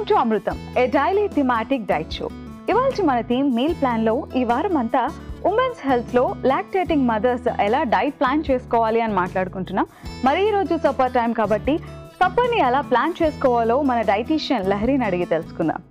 Welcome to Amrutham, A daily thematic diet show. ఇవాల్టి మన theme meal plan లో ఈ వారం అంతా ఉమెన్స్ హెల్త్ లో లాక్టేటింగ్ మదర్స్ ఎలా డైట్ ప్లాన్ చేసుకోవాలి అని మాట్లాడుకుంటున్నాం. మరి ఈ రోజు సప్పర్ టైం కాబట్టి సప్పర్ ని ఎలా ప్లాన్ చేసుకోవాలో మన డైటీషియన్ లహరిని అడిగి తెలుసుకుందాం.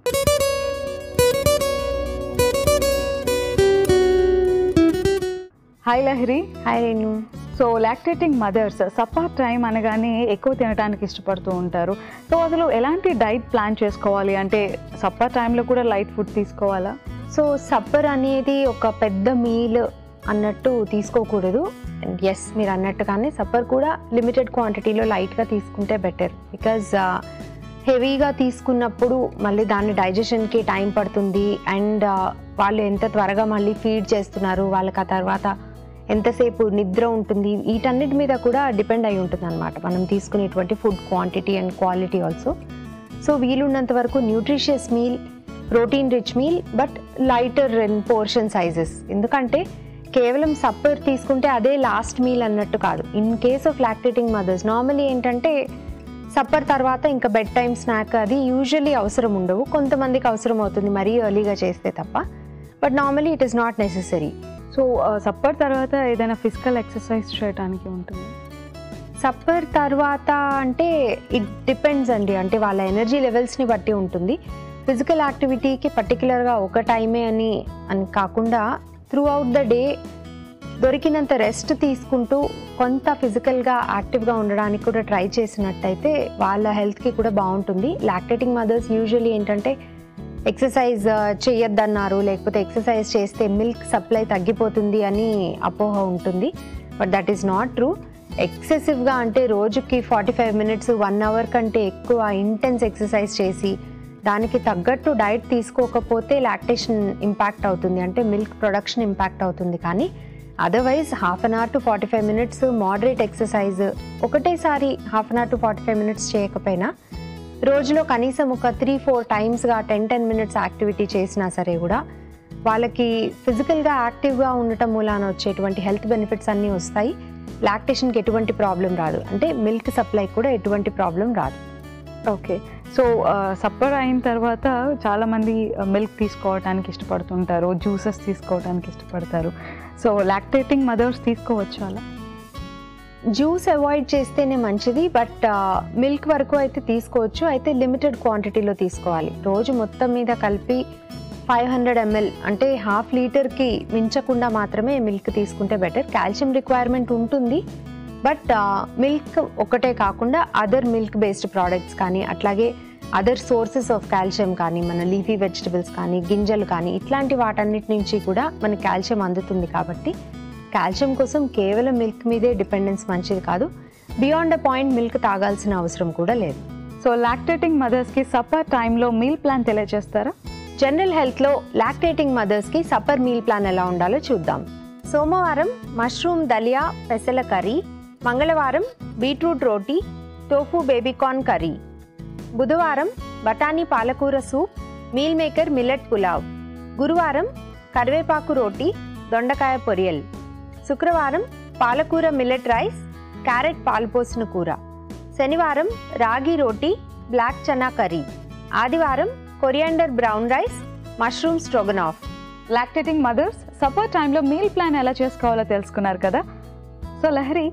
Hi Lahari. Hi Renu. So lactating mothers supper time అనగానే ఎక్కువ తినడానికి ఇష్టపడుతూ ఉంటారు. సో అసలు ఎలాంటి డైట్ ప్లాన్ చేసుకోవాలి అంటే సప్పర్ టైంలో కూడా లైట్ ఫుడ్ తీసుకోవాలా? సో సప్పర్ అనేది ఒక పెద్ద మీల్ అన్నట్టు తీసుకోకూడదు. అండ్ ఎస్, మీరు అన్నట్టుగానే సప్పర్ కూడా లిమిటెడ్ క్వాంటిటీలో లైట్గా తీసుకుంటే బెటర్. బికాజ్ హెవీగా తీసుకున్నప్పుడు మళ్ళీ దాని డైజెషన్కి టైం పడుతుంది. అండ్ వాళ్ళు ఎంత త్వరగా మళ్ళీ ఫీడ్ చేస్తున్నారు, వాళ్ళకి ఆ తర్వాత ఎంతసేపు నిద్ర ఉంటుంది, వీటన్నిటి మీద కూడా డిపెండ్ అయి ఉంటుంది అనమాట మనం తీసుకునేటువంటి food quantity and quality also. So వీలున్నంత వరకు nutritious meal, protein rich meal, but lighter in portion sizes. ఎందుకంటే కేవలం సప్పర్ తీసుకుంటే అదే లాస్ట్ మీల్ అన్నట్టు కాదు. In case of lactating mothers normally ఏంటంటే సప్పర్ తర్వాత ఇంకా బెడ్ టైమ్ స్నాక్ అది యూజువల్లీ అవసరం ఉండవు. కొంతమందికి అవసరం అవుతుంది మరీ ఎర్లీగా చేస్తే తప్ప, but normally it is not necessary. So supper తర్వాత ఏదైనా ఫిజికల్ ఎక్సర్సైజ్ చేయడానికి ఉంటుంది? సప్పర్ తర్వాత అంటే ఇట్ డిపెండ్స్ అండి, అంటే వాళ్ళ ఎనర్జీ లెవెల్స్ని బట్టి ఉంటుంది. ఫిజికల్ యాక్టివిటీకి పర్టికులర్గా ఒక టైమే అని కాకుండా త్రూ అవుట్ ద డే దొరికినంత రెస్ట్ తీసుకుంటూ కొంత ఫిజికల్గా యాక్టివ్గా ఉండడానికి కూడా ట్రై చేసినట్టయితే వాళ్ళ హెల్త్కి కూడా బాగుంటుంది. లాక్టేటింగ్ మదర్స్ యూజువల్లీ ఏంటంటే ఎక్సర్సైజ్ చేయొద్దన్నారు, లేకపోతే ఎక్సర్సైజ్ చేస్తే మిల్క్ సప్లై తగ్గిపోతుంది అని అపోహ ఉంటుంది. But that is not true. ఎక్సెసివ్గా అంటే రోజుకి 45 మినిట్స్ 1 అవర్ కంటే ఎక్కువ ఇంటెన్స్ ఎక్సర్సైజ్ చేసి దానికి తగ్గట్టు డైట్ తీసుకోకపోతే లాక్టేషన్ ఇంపాక్ట్ అవుతుంది, అంటే మిల్క్ ప్రొడక్షన్ ఇంపాక్ట్ అవుతుంది. కానీ otherwise half an hour to 45 minutes moderate exercise ఒకటేసారి half an hour to 45 minutes చేయకపోయినా రోజులో కనీసం ఒక 3-4 టైమ్స్గా 10 మినిట్స్ యాక్టివిటీ చేసినా సరే కూడా వాళ్ళకి ఫిజికల్గా యాక్టివ్గా ఉండటం మూలాన వచ్చేటువంటి హెల్త్ బెనిఫిట్స్ అన్నీ వస్తాయి. లాక్టేషన్కి ఎటువంటి ప్రాబ్లం రాదు, అంటే మిల్క్ సప్లై కూడా ఎటువంటి ప్రాబ్లం రాదు. ఓకే. సో సప్పర్ అయిన తర్వాత చాలామంది మిల్క్ తీసుకోవడానికి ఇష్టపడుతుంటారు, జ్యూసెస్ తీసుకోవడానికి ఇష్టపడతారు. సో లాక్టేటింగ్ మదర్స్ తీసుకోవచ్చు అలా? జ్యూస్ అవాయిడ్ చేస్తేనే మంచిది, బట్ మిల్క్ వరకు అయితే తీసుకోవచ్చు. అయితే లిమిటెడ్ క్వాంటిటీలో తీసుకోవాలి. రోజు మొత్తం మీద కలిపి 500 ml అంటే హాఫ్ లీటర్కి మించకుండా మాత్రమే మిల్క్ తీసుకుంటే బెటర్. కాల్షియం రిక్వైర్మెంట్ ఉంటుంది, బట్ మిల్క్ ఒకటే కాకుండా అదర్ మిల్క్ బేస్డ్ ప్రోడక్ట్స్ కానీ, అట్లాగే అదర్ సోర్సెస్ ఆఫ్ కాల్షియం కానీ, మన లీఫీ వెజిటబుల్స్ కానీ, గింజలు కానీ, ఇట్లాంటి వాటన్నిటి నుంచి కూడా మనకి కాల్షియం అందుతుంది. కాబట్టి కాల్షియం కోసం కేవలం మిల్క్ మీదే డిపెండెన్స్ మంచిది కాదు. బియాండ్ అ పాయింట్ మిల్క్ తాగాల్సిన అవసరం కూడా లేదు. సో లాక్టేటింగ్ మదర్స్కి సప్పర్ టైంలో మీల్ ప్లాన్ తెలియజేస్తారా? జనరల్ హెల్త్లో లాక్టేటింగ్ మదర్స్కి సప్పర్ మీల్ ప్లాన్ ఎలా ఉండాలో చూద్దాం. సోమవారం మష్రూమ్ దలియా పెసల కర్రీ, మంగళవారం beetroot roti, tofu baby corn curry, బుధవారం బఠానీ పాలకూర soup, meal maker millet pulao, గురువారం కరివేపాకు రోటీ, దొండకాయ పొరియల్, శుక్రవారం పాలకూర మిల్లెట్ రైస్, క్యారెట్ పాలుపోసిన కూర, శనివారం రాగి రోటీ, బ్లాక్ చనా కర్రీ, ఆదివారం coriander brown rice, mushroom stroganoff. Lactating mothers supper టైంలో మీల్ ప్లాన్ ఎలా చేసుకోవాలో తెలుసుకున్నారు కదా. సో లహరి,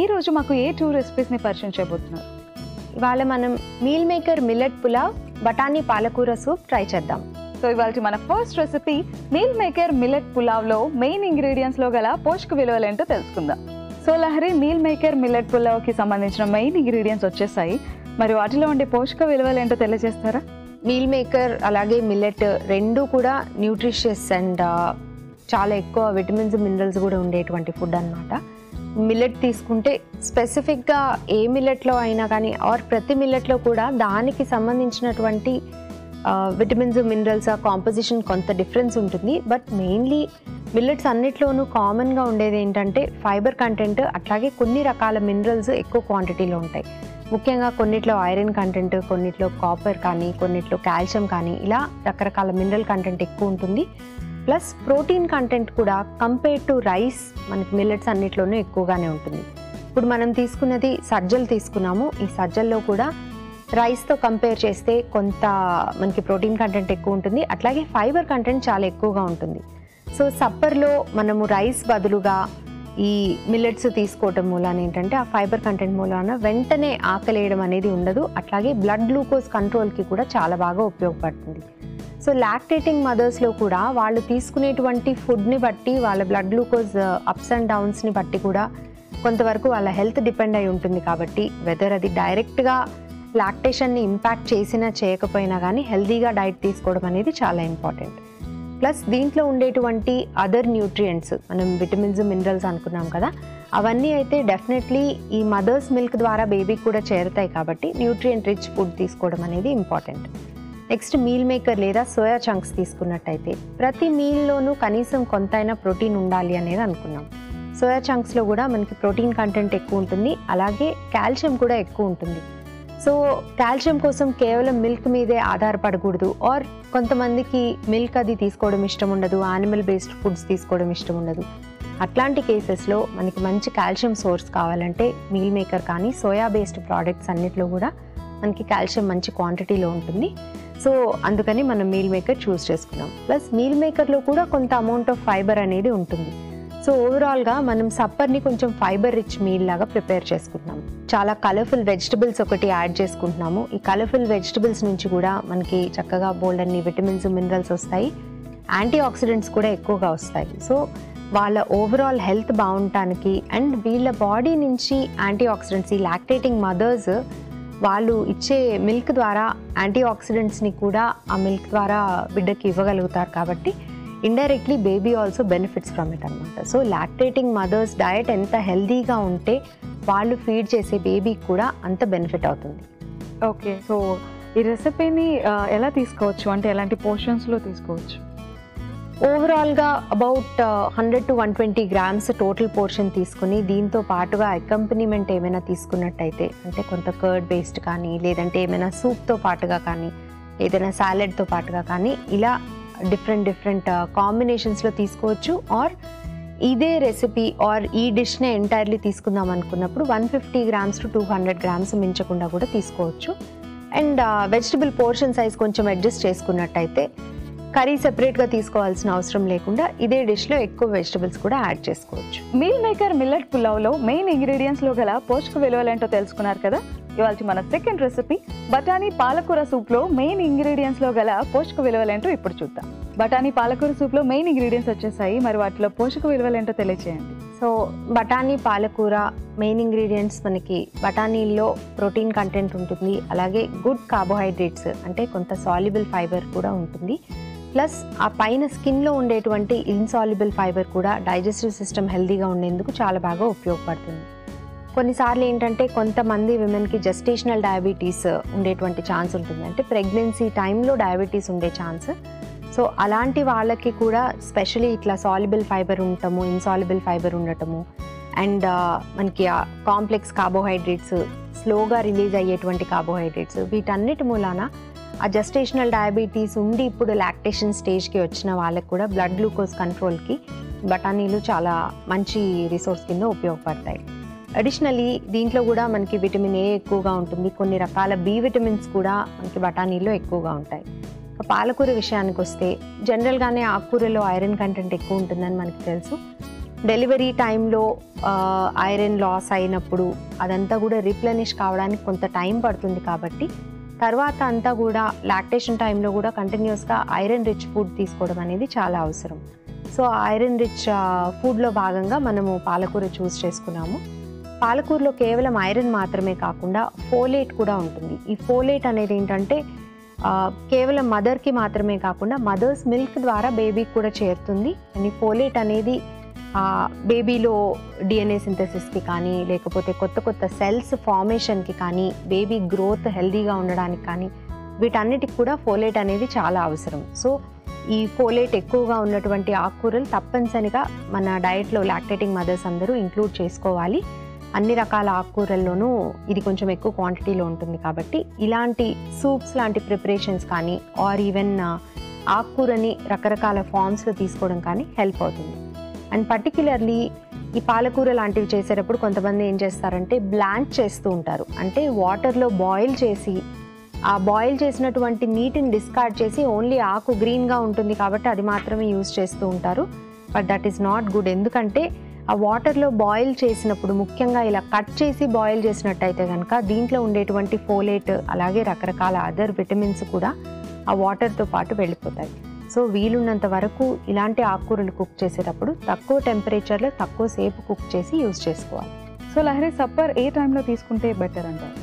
ఈరోజు మాకు ఏ 2 రెసిపీస్ని పరిచయం చేయబోతున్నారు? ఇవాళ మనం మీల్ మేకర్ మిల్లెట్ పులావ్, బఠానీ పాలకూర సూప్ ట్రై చేద్దాం. సో ఇవాళ మన first recipe meal maker millet పులావ్లో మెయిన్ ఇంగ్రీడియంట్స్లో గల పోషక విలువలు ఏంటో తెలుసుకుందాం. So Lahari, meal maker millet పులావ్కి సంబంధించిన మెయిన్ ఇంగ్రీడియంట్స్ వచ్చేసాయి. మరి వాటిలో ఉండే పోషక విలువలు ఏంటో తెలియజేస్తారా? మీల్ మేకర్ అలాగే మిల్లెట్ రెండు కూడా న్యూట్రిషియస్ అండ్ చాలా ఎక్కువ విటమిన్స్ మినరల్స్ కూడా ఉండేటువంటి ఫుడ్ అన్నమాట. మిల్లెట్ తీసుకుంటే స్పెసిఫిక్గా ఏ మిల్లెట్లో అయినా కానీ ఆర్ ప్రతి మిల్లెట్లో కూడా దానికి సంబంధించినటువంటి విటమిన్స్ మినరల్స్ కాంపోజిషన్ కొంత డిఫరెన్స్ ఉంటుంది. బట్ మెయిన్లీ మిల్లెట్స్ అన్నిట్లోనూ కామన్గా ఉండేది ఏంటంటే ఫైబర్ కంటెంట్, అట్లాగే కొన్ని రకాల మినరల్స్ ఎక్కువ క్వాంటిటీలో ఉంటాయి. ముఖ్యంగా కొన్నిట్లో ఐరన్ కంటెంట్, కొన్నిట్లో కాపర్ కానీ, కొన్నిట్లో కాల్షియం కానీ, ఇలా రకరకాల మినరల్ కంటెంట్ ఎక్కువ ఉంటుంది. ప్లస్ ప్రోటీన్ కంటెంట్ కూడా కంపేర్ టు రైస్ మనకి మిల్లెట్స్ అన్నిట్లోనూ ఎక్కువగానే ఉంటుంది. ఇప్పుడు మనం తీసుకున్నది సజ్జలు తీసుకున్నాము. ఈ సజ్జల్లో కూడా రైస్తో కంపేర్ చేస్తే కొంత మనకి ప్రోటీన్ కంటెంట్ ఎక్కువ ఉంటుంది, అట్లాగే ఫైబర్ కంటెంట్ చాలా ఎక్కువగా ఉంటుంది. సో సప్పర్లో మనము రైస్ బదులుగా ఈ మిల్లెట్స్ తీసుకోవటం మూలాన ఏంటంటే ఆ ఫైబర్ కంటెంట్ మూలాన వెంటనే ఆకలేయడం అనేది ఉండదు, అట్లాగే బ్లడ్ గ్లూకోజ్ కంట్రోల్కి కూడా చాలా బాగా ఉపయోగపడుతుంది. సో లాక్టేటింగ్ మదర్స్లో కూడా వాళ్ళు తీసుకునేటువంటి ఫుడ్ని బట్టి వాళ్ళ బ్లడ్ గ్లూకోజ్ అప్స్ అండ్ డౌన్స్ని బట్టి కూడా కొంతవరకు వాళ్ళ హెల్త్ డిపెండ్ అయి ఉంటుంది. కాబట్టి వెదర్ అది డైరెక్ట్గా లాక్టేషన్ని ఇంపాక్ట్ చేసినా చేయకపోయినా కానీ హెల్తీగా డైట్ తీసుకోవడం అనేది చాలా ఇంపార్టెంట్. ప్లస్ దీంట్లో ఉండేటువంటి అదర్ న్యూట్రియంట్స్, మనం విటమిన్స్ మినరల్స్ అనుకున్నాం కదా, అవన్నీ అయితే డెఫినెట్లీ ఈ మదర్స్ మిల్క్ ద్వారా బేబీకి కూడా చేరుతాయి. కాబట్టి న్యూట్రియంట్ రిచ్ ఫుడ్ తీసుకోవడం అనేది ఇంపార్టెంట్. నెక్స్ట్ మీల్ మేకర్ లేదా సోయా చంక్స్ తీసుకున్నట్టయితే ప్రతి మీల్లోనూ కనీసం కొంతైనా ప్రోటీన్ ఉండాలి అనేది అనుకున్నాం. సోయా చంక్స్లో కూడా మనకి ప్రోటీన్ కంటెంట్ ఎక్కువ ఉంటుంది, అలాగే కాల్షియం కూడా ఎక్కువ ఉంటుంది. సో కాల్షియం కోసం కేవలం మిల్క్ మీదే ఆధారపడకూడదు. ఆర్ కొంతమందికి మిల్క్ అది తీసుకోవడం ఇష్టం ఉండదు, యానిమల్ బేస్డ్ ఫుడ్స్ తీసుకోవడం ఇష్టం ఉండదు. అట్లాంటి కేసెస్లో మనకి మంచి కాల్షియం సోర్స్ కావాలంటే మీల్ మేకర్ కానీ సోయా బేస్డ్ ప్రోడక్ట్స్ అన్నిట్లో కూడా మనకి కాల్షియం మంచి క్వాంటిటీలో ఉంటుంది. సో అందుకని మనం మీల్ మేకర్ చూస్ చేసుకున్నాం. ప్లస్ మీల్ మేకర్లో కూడా కొంత అమౌంట్ ఆఫ్ ఫైబర్ అనేది ఉంటుంది. సో ఓవరాల్గా మనం సప్పర్ని కొంచెం ఫైబర్ రిచ్ మీల్ లాగా ప్రిపేర్ చేసుకుంటున్నాం. చాలా కలర్ఫుల్ వెజిటబుల్స్ ఒకటి యాడ్ చేసుకుంటున్నాము. ఈ కలర్ఫుల్ వెజిటబుల్స్ నుంచి కూడా మనకి చక్కగా బోల్డ్ అన్ని విటమిన్స్ మినరల్స్ వస్తాయి, యాంటీ ఆక్సిడెంట్స్ కూడా ఎక్కువగా వస్తాయి. సో వాళ్ళ ఓవరాల్ హెల్త్ బాగుండటానికి అండ్ వీళ్ళ బాడీ నుంచి యాంటీ ఆక్సిడెంట్స్, ఈ లాక్టేటింగ్ మదర్స్ వాళ్ళు ఇచ్చే మిల్క్ ద్వారా యాంటీ ఆక్సిడెంట్స్ని కూడా ఆ మిల్క్ ద్వారా బిడ్డకి ఇవ్వగలుగుతారు. కాబట్టి indirectly baby also benefits from it అనమాట. సో లాక్టేటింగ్ మదర్స్ డయట్ ఎంత హెల్దీగా ఉంటే వాళ్ళు ఫీడ్ చేసే బేబీకి కూడా అంత బెనిఫిట్ అవుతుంది. ఓకే, సో ఈ రెసిపీని ఎలా తీసుకోవచ్చు, అంటే ఎలాంటి పోర్షన్స్లో తీసుకోవచ్చు? ఓవరాల్గా about 100 to 120 grams total portion తీసుకుని దీంతో పాటుగా అకంపెనీమెంట్ ఏమైనా తీసుకున్నట్టయితే, అంటే కొంత కర్డ్ బేస్డ్ కానీ లేదంటే ఏమైనా సూప్తో పాటుగా కానీ ఏదైనా సాలెడ్తో పాటుగా కానీ ఇలా డిఫరెంట్ కాంబినేషన్స్లో తీసుకోవచ్చు. ఆర్ ఇదే రెసిపీ ఆర్ ఈ డిష్నే ఎంటైర్లీ తీసుకుందాం అనుకున్నప్పుడు 150 grams to 200 grams మించకుండా కూడా తీసుకోవచ్చు. అండ్ వెజిటబుల్ పోర్షన్ సైజ్ కొంచెం అడ్జస్ట్ చేసుకున్నట్టయితే కర్రీ సెపరేట్గా తీసుకోవాల్సిన అవసరం లేకుండా ఇదే డిష్లో ఎక్కువ వెజిటబుల్స్ కూడా యాడ్ చేసుకోవచ్చు. మీల్ మేకర్ మిల్లెట్ పులావ్లో మెయిన్ ఇంగ్రీడియంట్స్లో గల పోషక విలువలు ఏంటో తెలుసుకున్నారు కదా. ఇవాళ మన సెకండ్ రెసిపీ బఠానీ పాలకూర సూప్లో మెయిన్ ఇంగ్రీడియంట్స్లో గల పోషక విలువలు ఏంటో ఇప్పుడు చూద్దాం. బఠానీ పాలకూర సూప్లో మెయిన్ ఇంగ్రీడియంట్స్ వచ్చేసాయి, మరి వాటిలో పోషక విలువలు ఏంటో తెలియజేయండి. సో బఠానీ పాలకూర మెయిన్ ఇంగ్రీడియంట్స్ మనకి బఠానీల్లో ప్రోటీన్ కంటెంట్ ఉంటుంది, అలాగే గుడ్ కార్బోహైడ్రేట్స్ అంటే కొంత సాల్యుబుల్ ఫైబర్ కూడా ఉంటుంది. ప్లస్ ఆ పైన స్కిన్లో ఉండేటువంటి ఇన్సాల్యుబుల్ ఫైబర్ కూడా డైజెస్టివ్ సిస్టమ్ హెల్తీగా ఉండేందుకు చాలా బాగా ఉపయోగపడుతుంది. కొన్నిసార్లు ఏంటంటే కొంతమంది విమెన్కి జెస్టేషనల్ డయాబెటీస్ ఉండేటువంటి ఛాన్స్ ఉంటుంది, అంటే ప్రెగ్నెన్సీ టైంలో డయాబెటీస్ ఉండే ఛాన్స్. సో అలాంటి వాళ్ళకి కూడా స్పెషలీ ఇట్లా సాల్యుబుల్ ఫైబర్ ఉండటము, ఇన్సాల్యుబుల్ ఫైబర్ ఉండటము అండ్ మనకి కాంప్లెక్స్ కార్బోహైడ్రేట్స్, స్లోగా రిలీజ్ అయ్యేటువంటి కార్బోహైడ్రేట్స్, వీటన్నిటి మూలాన ఆ జెస్టేషనల్ డయాబెటీస్ ఉండి ఇప్పుడు లాక్టేషన్ స్టేజ్కి వచ్చిన వాళ్ళకి కూడా బ్లడ్ గ్లూకోజ్ కంట్రోల్కి బఠానీలు చాలా మంచి రిసోర్స్ కింద ఉపయోగపడతాయి. అడిషనలీ దీంట్లో కూడా మనకి విటమిన్ ఏ ఎక్కువగా ఉంటుంది, కొన్ని రకాల బి విటమిన్స్ కూడా మనకి బఠానీలో ఎక్కువగా ఉంటాయి. పాలకూర విషయానికి వస్తే జనరల్గానే ఆకుకూరలో ఐరన్ కంటెంట్ ఎక్కువ ఉంటుందని మనకి తెలుసు. డెలివరీ టైంలో ఐరన్ లాస్ అయినప్పుడు అదంతా కూడా రిప్లెనిష్ కావడానికి కొంత టైం పడుతుంది. కాబట్టి తర్వాత అంతా కూడా లాక్టేషన్ టైంలో కూడా కంటిన్యూస్గా ఐరన్ రిచ్ ఫుడ్ తీసుకోవడం అనేది చాలా అవసరం. సో ఐరన్ రిచ్ ఫుడ్లో భాగంగా మనము పాలకూర చూస్ చేసుకున్నాము. పాలకూరలో కేవలం ఐరన్ మాత్రమే కాకుండా ఫోలేట్ కూడా ఉంటుంది. ఈ ఫోలేట్ అనేది ఏంటంటే కేవలం మదర్కి మాత్రమే కాకుండా మదర్స్ మిల్క్ ద్వారా బేబీకి కూడా చేరుతుంది. అండ్ ఈ ఫోలేట్ అనేది బేబీలో డిఎన్ఏ సింథసిస్కి కానీ లేకపోతే కొత్త కొత్త సెల్స్ ఫార్మేషన్కి కానీ బేబీ గ్రోత్ హెల్దీగా ఉండడానికి కానీ వీటన్నిటికి కూడా ఫోలేట్ అనేది చాలా అవసరం. సో ఈ ఫోలేట్ ఎక్కువగా ఉన్నటువంటి ఆకుకూరలు తప్పనిసరిగా మన డయట్లో లాక్టేటింగ్ మదర్స్ అందరూ ఇంక్లూడ్ చేసుకోవాలి. అన్ని రకాల ఆకుకూరల్లోనూ ఇది కొంచెం ఎక్కువ క్వాంటిటీలో ఉంటుంది. కాబట్టి ఇలాంటి సూప్స్ లాంటి ప్రిపరేషన్స్ కానీ ఆర్ ఈవెన్ ఆకుకూరని రకరకాల ఫామ్స్లో తీసుకోవడం కానీ హెల్ప్ అవుతుంది. అండ్ పర్టిక్యులర్లీ ఈ పాలకూర లాంటివి చేసేటప్పుడు కొంతమంది ఏం చేస్తారంటే బ్లాంచ్ చేస్తూ ఉంటారు, అంటే వాటర్లో బాయిల్ చేసి ఆ బాయిల్ చేసినటువంటి నీటిని డిస్కార్డ్ చేసి ఓన్లీ ఆకు గ్రీన్గా ఉంటుంది కాబట్టి అది మాత్రమే యూజ్ చేస్తూ ఉంటారు. But that is not good. ఎందుకంటే ఆ వాటర్లో బాయిల్ చేసినప్పుడు, ముఖ్యంగా ఇలా కట్ చేసి బాయిల్ చేసినట్టయితే కనుక దీంట్లో ఉండేటువంటి ఫోలేట్ అలాగే రకరకాల అదర్ విటమిన్స్ కూడా ఆ వాటర్తో పాటు వెళ్ళిపోతాయి. సో వీలున్నంత వరకు ఇలాంటి ఆకుకూరలు కుక్ చేసేటప్పుడు తక్కువ టెంపరేచర్లో తక్కువ సేపు కుక్ చేసి యూజ్ చేసుకోవాలి. సో లహరి, సప్పర్ ఏ టైంలో తీసుకుంటే బెటర్ అంటారు?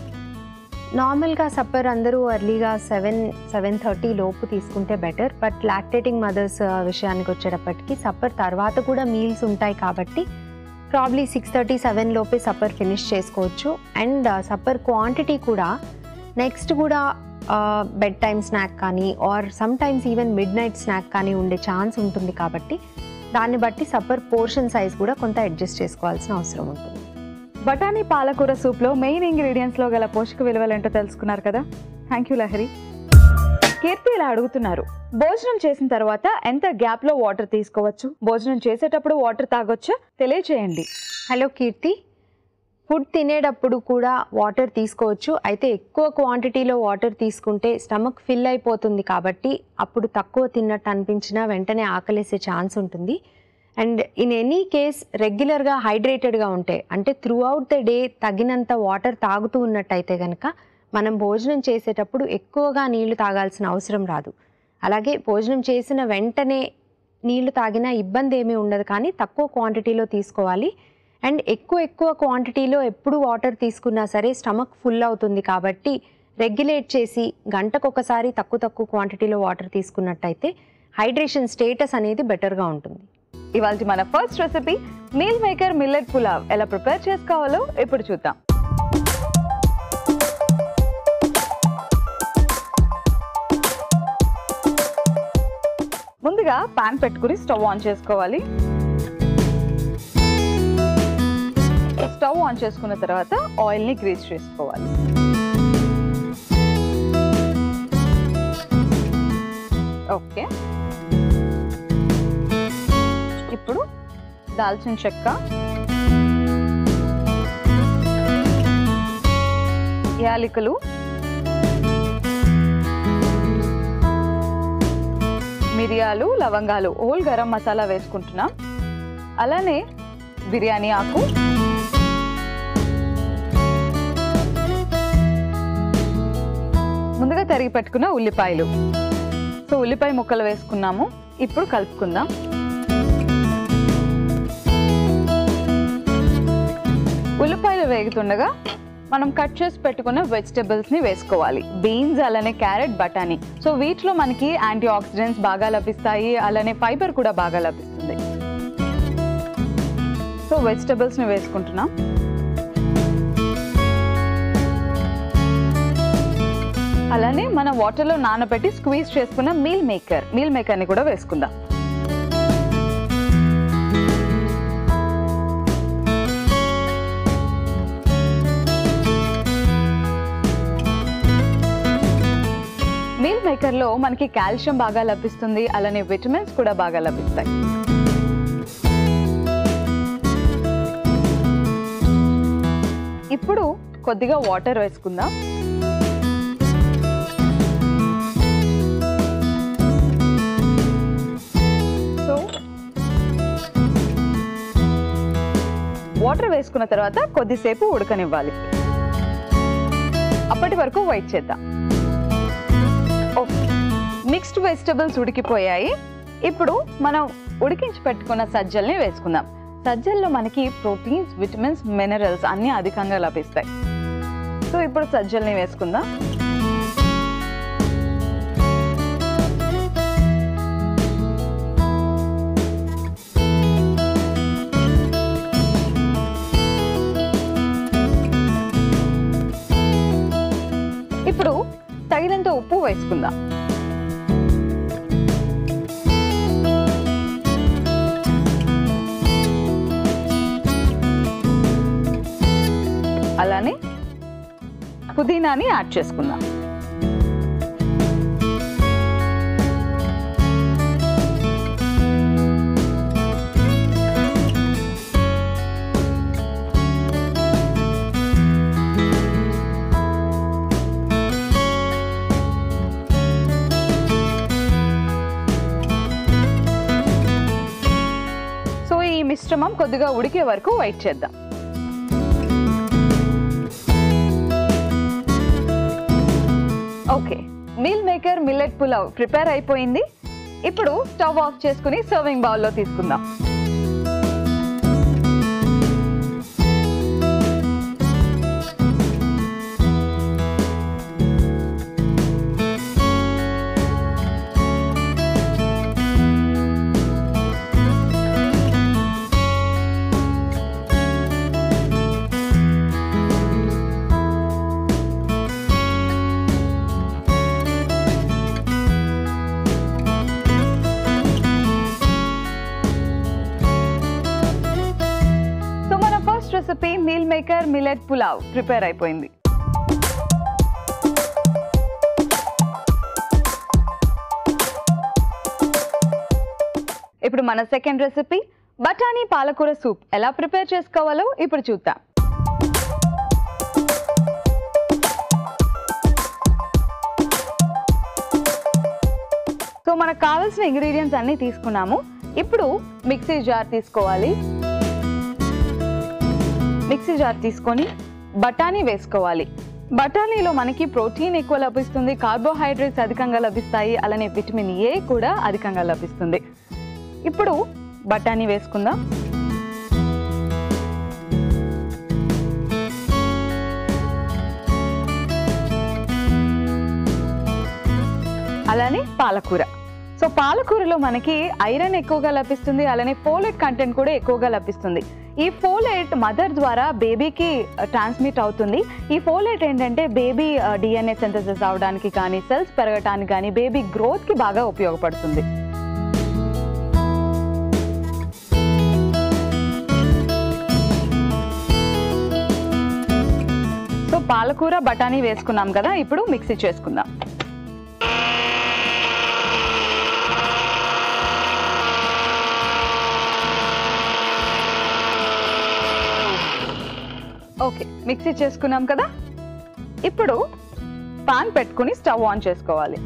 నార్మల్గా సప్పర్ అందరూ ఎర్లీగా 7-7:30 లోపు తీసుకుంటే బెటర్. బట్ లాక్టేటింగ్ మదర్స్ విషయానికి వచ్చేటప్పటికి సప్పర్ తర్వాత కూడా మీల్స్ ఉంటాయి కాబట్టి ప్రాబ్లీ 6:30-7 లోపే సప్పర్ ఫినిష్ చేసుకోవచ్చు. అండ్ సప్పర్ క్వాంటిటీ కూడా నెక్స్ట్ కూడా బెడ్ టైమ్ స్నాక్ కానీ or sometimes even midnight snack కానీ ఉండే ఛాన్స్ ఉంటుంది కాబట్టి దాన్ని బట్టి సప్పర్ పోర్షన్ సైజ్ కూడా కొంత అడ్జస్ట్ చేసుకోవాల్సిన అవసరం ఉంటుంది. బఠానీ పాలకూర సూప్లో మెయిన్ ఇంగ్రీడియంట్స్లో గల పోషక విలువలు ఏంటో తెలుసుకున్నారు కదా. Thank you Lahari. కీర్తి ఇలా అడుగుతున్నారు, భోజనం చేసిన తర్వాత ఎంత గ్యాప్లో వాటర్ తీసుకోవచ్చు? భోజనం చేసేటప్పుడు వాటర్ తాగొచ్చా? తెలియచేయండి. హలో కీర్తి, ఫుడ్ తినేటప్పుడు కూడా వాటర్ తీసుకోవచ్చు. అయితే ఎక్కువ క్వాంటిటీలో వాటర్ తీసుకుంటే స్టమక్ ఫిల్ అయిపోతుంది కాబట్టి అప్పుడు తక్కువ తిన్నట్టు అనిపించినా వెంటనే ఆకలేసే ఛాన్స్ ఉంటుంది. అండ్ ఇన్ ఎనీ కేస్ రెగ్యులర్గా హైడ్రేటెడ్గా ఉంటే, అంటే త్రూ అవుట్ ద డే తగినంత వాటర్ తాగుతూ ఉన్నట్టయితే కనుక మనం భోజనం చేసేటప్పుడు ఎక్కువగా నీళ్లు తాగాల్సిన అవసరం రాదు. అలాగే భోజనం చేసిన వెంటనే నీళ్లు తాగినా ఇబ్బంది ఏమీ ఉండదు, కానీ తక్కువ క్వాంటిటీలో తీసుకోవాలి. అండ్ ఎక్కువ క్వాంటిటీలో ఎప్పుడు వాటర్ తీసుకున్నా సరే స్టమక్ ఫుల్ అవుతుంది కాబట్టి రెగ్యులేట్ చేసి గంటకొకసారి తక్కువ క్వాంటిటీలో వాటర్ తీసుకున్నట్టయితే హైడ్రేషన్ స్టేటస్ అనేది బెటర్గా ఉంటుంది. ఇవాళ మన first recipe meal maker millet pulao ఎలా ప్రిపేర్ చేసుకోవాలో ఇప్పుడు చూద్దాం. ముందుగా పాన్ పెట్టుకుని స్టవ్ ఆన్ చేసుకోవాలి. స్టవ్ ఆన్ చేసుకున్న తర్వాత ఆయిల్ని గ్రీస్ చేసుకోవాలి. ఓకే, ఇప్పుడు దాల్చిన చెక్క, యాలకులు, మిరియాలు, లవంగాలు, హోల్ గరం మసాలా వేసుకుంటున్నాం. అలానే బిర్యానీ ఆకు, ముందుగా తరిగి పెట్టుకున్న ఉల్లిపాయలు. సో ఉల్లిపాయ ముక్కలు వేసుకున్నాము. ఇప్పుడు కలుపుకుందాం. ఉల్లిపాయలు వేగుతుండగా మనం కట్ చేసి పెట్టుకున్న వెజిటబుల్స్ని వేసుకోవాలి. బీన్స్, అలానే క్యారెట్, బఠానీ. సో వీటిలో మనకి యాంటీ ఆక్సిడెంట్స్ బాగా లభిస్తాయి, అలానే ఫైబర్ కూడా బాగా లభిస్తుంది. సో వెజిటబుల్స్ని వేసుకుంటున్నాం. అలానే మనం వాటర్లో నానబెట్టి స్క్వీజ్ చేసుకున్న మీల్ మేకర్ని కూడా వేసుకుందాం. మీల్ మేకర్లో మనకి కాల్షియం బాగా లభిస్తుంది, అలానే విటమిన్స్ కూడా బాగా లభిస్తాయి. ఇప్పుడు కొద్దిగా వాటర్ వేసుకుందాం. వాటర్ వేసుకున్న తర్వాత కొద్దిసేపు ఉడకనివ్వాలి. అప్పటి వరకు వెయిట్ చేద్దాం. మిక్స్డ్ వెజిటబుల్స్ ఉడికిపోయాయి. ఇప్పుడు మనం ఉడికించి పెట్టుకున్న సజ్జల్ని వేసుకుందాం. సజ్జల్లో మనకి ప్రోటీన్స్, విటమిన్స్, మినరల్స్ అన్నీ అధికంగా లభిస్తాయి. సో ఇప్పుడు సజ్జల్ని వేసుకుందాం. ఇప్పుడు తగినంత ఉప్పు వేసుకుందాం. అలానే పుదీనాని యాడ్ చేసుకుందాం. మిశ్రమం కొద్దిగా ఉడికే వరకు వెయిట్ చేద్దాం. Okay, meal maker millet pulao prepare అయిపోయింది. ఇప్పుడు స్టవ్ ఆఫ్ చేసుకుని సర్వింగ్ బౌల్లో తీసుకుందాం. Recipe meal maker millet pulao prepare అయిపోయింది. ఇప్పుడు మన సెకండ్ రెసిపీ బఠానీ పాలకూర సూప్ ఎలా ప్రిపేర్ చేసుకోవాలో ఇప్పుడు చూద్దాం. సో మనకు కావాల్సిన ఇంగ్రీడియంట్స్ అన్ని తీసుకున్నాము. ఇప్పుడు మిక్సీ జార్ తీసుకోవాలి. మిక్సీ జార్ తీసుకొని బఠానీ వేసుకోవాలి. బఠానీలో మనకి ప్రోటీన్ ఎక్కువ లభిస్తుంది, కార్బోహైడ్రేట్స్ అధికంగా లభిస్తాయి, అలానే విటమిన్ ఏ కూడా అధికంగా లభిస్తుంది. ఇప్పుడు బఠానీ వేసుకుందాం. అలానే పాలకూర. సో పాలకూరలో మనకి ఐరన్ ఎక్కువగా లభిస్తుంది, అలానే ఫోలేట్ కంటెంట్ కూడా ఎక్కువగా లభిస్తుంది. ఈ ఫోలేట్ మదర్ ద్వారా బేబీకి ట్రాన్స్మిట్ అవుతుంది. ఈ ఫోలేట్ ఏంటంటే బేబీ డిఎన్ఏ సింథసిస్ అవడానికి కానీ, సెల్స్ పెరగడానికి కానీ, బేబీ గ్రోత్కి బాగా ఉపయోగపడుతుంది. సో పాలకూర బఠానీ వేసుకున్నాం కదా, ఇప్పుడు మిక్సీ చేసుకుందాం. ఓకే, మిక్సీ చేసుకున్నాం కదా. ఇప్పుడు పాన్ పెట్టుకుని స్టవ్ ఆన్ చేసుకోవాలి.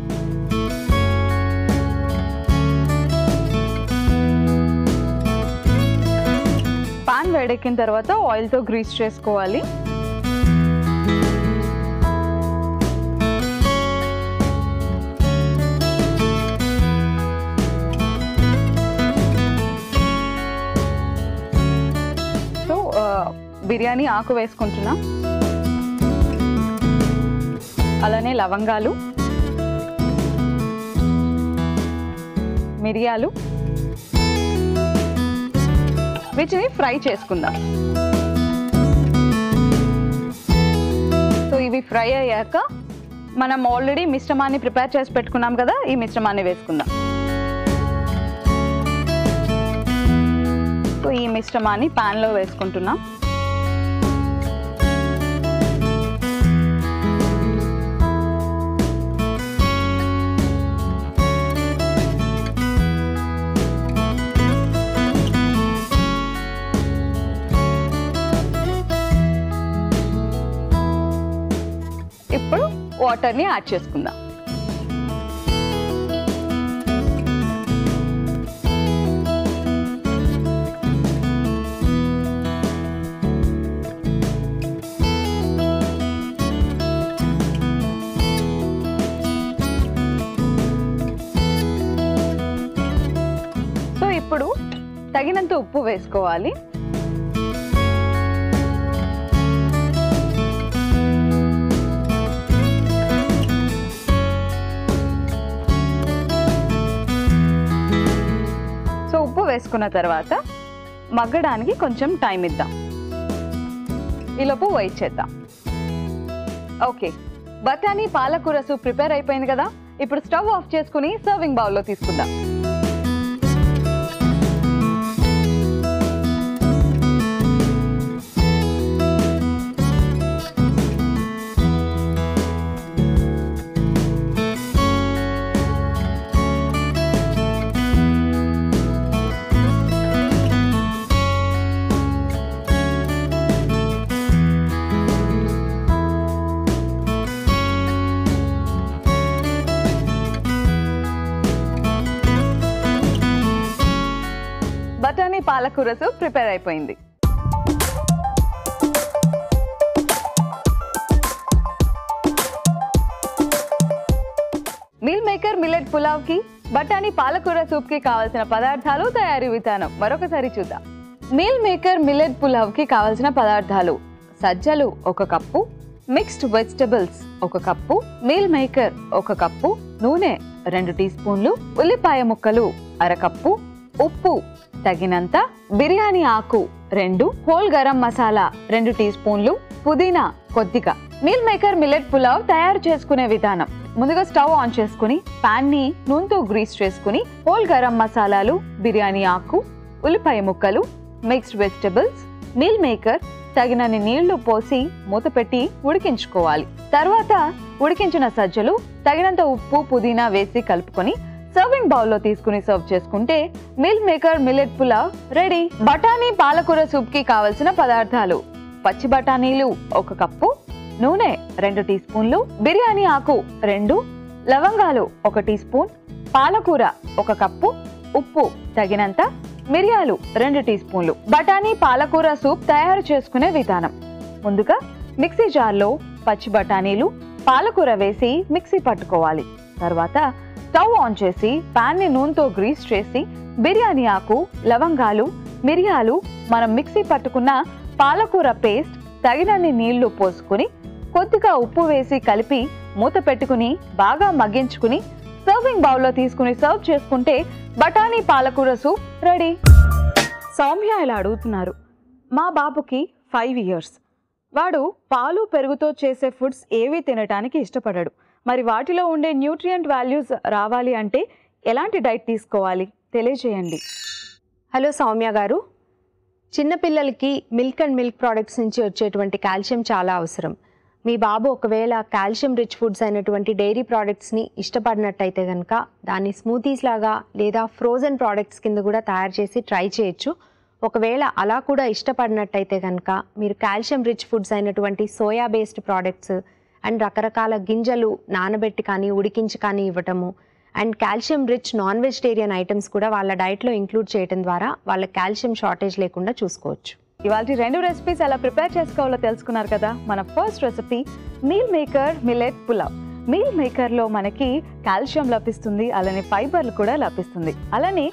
పాన్ వేడెక్కిన తర్వాత ఆయిల్తో గ్రీస్ చేసుకోవాలి. బిర్యానీ ఆకు వేసుకుంటున్నా, అలానే లవంగాలు, మిరియాలు, వీటిని ఫ్రై చేసుకుందాం. సో ఇవి ఫ్రై అయ్యాక మనం ఆల్రెడీ మిశ్రమాన్ని ప్రిపేర్ చేసి పెట్టుకున్నాం కదా, ఈ మిశ్రమాన్ని వేసుకుందాం. సో ఈ మిశ్రమాన్ని ప్యాన్లో వేసుకుంటున్నాం. ఇప్పుడు వాటర్ని యాడ్ చేసుకుందాం. సో ఇప్పుడు తగినంత ఉప్పు వేసుకోవాలి. వేసుకున్న తర్వాత మగ్గడానికి కొంచెం టైం ఇద్దాం. ఈలోపు వెయిట్ చేద్దాం. ఓకే, బఠానీ పాలకూర సూప్ ప్రిపేర్ అయిపోయింది కదా. ఇప్పుడు స్టవ్ ఆఫ్ చేసుకుని సర్వింగ్ బౌల్లో తీసుకుందాం. బఠానీ పాలకూర సూప్ ప్రిపేర్ అయిపోయింది. మీల్ మేకర్ మిల్లెట్ పులావ్ కి బఠానీ పాలకూర సూప్ కి కావాల్సిన పదార్థాలు, తయారీ విధానం మరొకసారి చూద్దాం. మీల్ మేకర్ మిల్లెట్ పులావ్ కి కావాల్సిన పదార్థాలు: సజ్జలు 1 cup, mixed vegetables 1 cup, meal maker 1 cup, నూనె 2 టీ స్పూన్లు, ఉల్లిపాయ ముక్కలు 1/2 కప్పు, ఉప్పు తగినంత, బిర్యానీ ఆకు 2, హోల్ గరం మసాలా 2 టీ స్పూన్లు, పుదీనా కొద్దిగా. మీల్ మేకర్ మిల్లెట్ పులావ్ తయారు చేసుకునే విధానం: ముందుగా స్టవ్ ఆన్ చేసుకుని పాన్ ని నూనెతో గ్రీస్ చేసుకుని హోల్ గరం మసాలాలు, బిర్యానీ ఆకు, ఉల్లిపాయ ముక్కలు, మిక్స్డ్ వెజిటబుల్స్, మీల్ మేకర్, తగినన్ని నీళ్లు పోసి మూత పెట్టి ఉడికించుకోవాలి. తర్వాత ఉడికించిన సజ్జలు, తగినంత ఉప్పు, పుదీనా వేసి కలుపుకొని సర్వింగ్ బౌల్ లో తీసుకుని సర్వ్ చేసుకుంటే meal maker millet pulao ready. బఠానీ పాలకూర సూప్ కి కావలసిన పదార్థాలు: పచ్చి బఠానీలు 1 కప్పు, నూనె 2 టీ స్పూన్లు, బిర్యానీ ఆకు 2, లవంగాలు 1 టీ స్పూన్, పాలకూర 1 కప్పు, ఉప్పు తగినంత, మిరియాలు 2 టీ స్పూన్లు. బఠానీ పాలకూర సూప్ తయారు చేసుకునే విధానం: ముందుగా మిక్సీ జార్లో పచ్చి బఠానీలు, పాలకూర వేసి మిక్సీ పట్టుకోవాలి. తర్వాత స్టవ్ ఆన్ చేసి పాన్ ని నూనెతో గ్రీస్ చేసి బిర్యానీ ఆకు, లవంగాలు, మిరియాలు, మనం మిక్సీ పట్టుకున్న పాలకూర పేస్ట్, తగినన్ని నీళ్లు పోసుకుని కొద్దిగా ఉప్పు వేసి కలిపి మూత పెట్టుకుని బాగా మగ్గించుకుని సర్వింగ్ బౌల్లో తీసుకుని సర్వ్ చేసుకుంటే బఠానీ పాలకూర సూప్ రెడీ. సౌమ్య ఇలా అడుగుతున్నారు: మా బాబుకి 5 years, వాడు పాలు పెరుగుతో చేసే ఫుడ్స్ ఏవి తినడానికి ఇష్టపడడు. మరి వాటిలో ఉండే న్యూట్రియంట్ వాల్యూస్ రావాలి అంటే ఎలాంటి డైట్ తీసుకోవాలి తెలియజేయండి. హలో సౌమ్య గారు, చిన్నపిల్లలకి మిల్క్ అండ్ మిల్క్ ప్రోడక్ట్స్ నుంచి వచ్చేటువంటి కాల్షియం చాలా అవసరం. మీ బాబు ఒకవేళ కాల్షియం రిచ్ ఫుడ్స్ అయినటువంటి డైరీ ప్రోడక్ట్స్ని ఇష్టపడినట్టయితే కనుక దాన్ని స్మూతీస్ లాగా లేదా ఫ్రోజన్ ప్రోడక్ట్స్ కింద కూడా తయారు చేసి ట్రై చేయొచ్చు. ఒకవేళ అలా కూడా ఇష్టపడినట్టయితే కనుక మీరు కాల్షియం రిచ్ ఫుడ్స్ అయినటువంటి సోయా బేస్డ్ ప్రోడక్ట్స్ అండ్ రకరకాల గింజలు నానబెట్టి కానీ ఉడికించి కానీ ఇవ్వటము and calcium rich non vegetarian items కూడా వాళ్ళ డైట్లో ఇంక్లూడ్ చేయడం ద్వారా వాళ్ళ కాల్షియం షార్టేజ్ లేకుండా చూసుకోవచ్చు. ఇవాళ 2 రెసిపీస్ ఎలా ప్రిపేర్ చేసుకోవాలో తెలుసుకున్నారు కదా. మన first recipe meal maker millet pulao. Meal మేకర్లో మనకి కాల్షియం లభిస్తుంది, అలానే ఫైబర్లు కూడా లభిస్తుంది. అలానే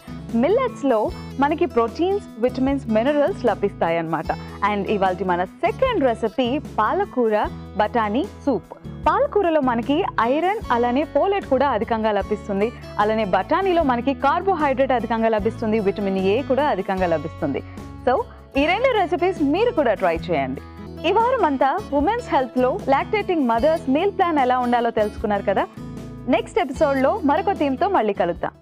మిల్లెట్స్లో మనకి ప్రోటీన్స్, విటమిన్స్, మినరల్స్ లభిస్తాయి అన్నమాట. అండ్ ఇవాళ మన సెకండ్ రెసిపీ పాలకూర బఠానీ సూప్. పాలకూరలో మనకి ఐరన్ అలానే ఫోలేట్ కూడా అధికంగా లభిస్తుంది. అలానే బఠానీలో మనకి కార్బోహైడ్రేట్ అధికంగా లభిస్తుంది, విటమిన్ ఏ కూడా అధికంగా లభిస్తుంది. సో ఈ 2 రెసిపీస్ మీరు కూడా ట్రై చేయండి. ఈ వారం అంతా ఉమెన్స్ హెల్త్ లో లాక్టేటింగ్ మదర్స్ మీల్ ప్లాన్ ఎలా ఉండాలో తెలుసుకున్నారు కదా. నెక్స్ట్ ఎపిసోడ్ లో మరొక థీమ్ తో మళ్ళీ కలుద్దాం.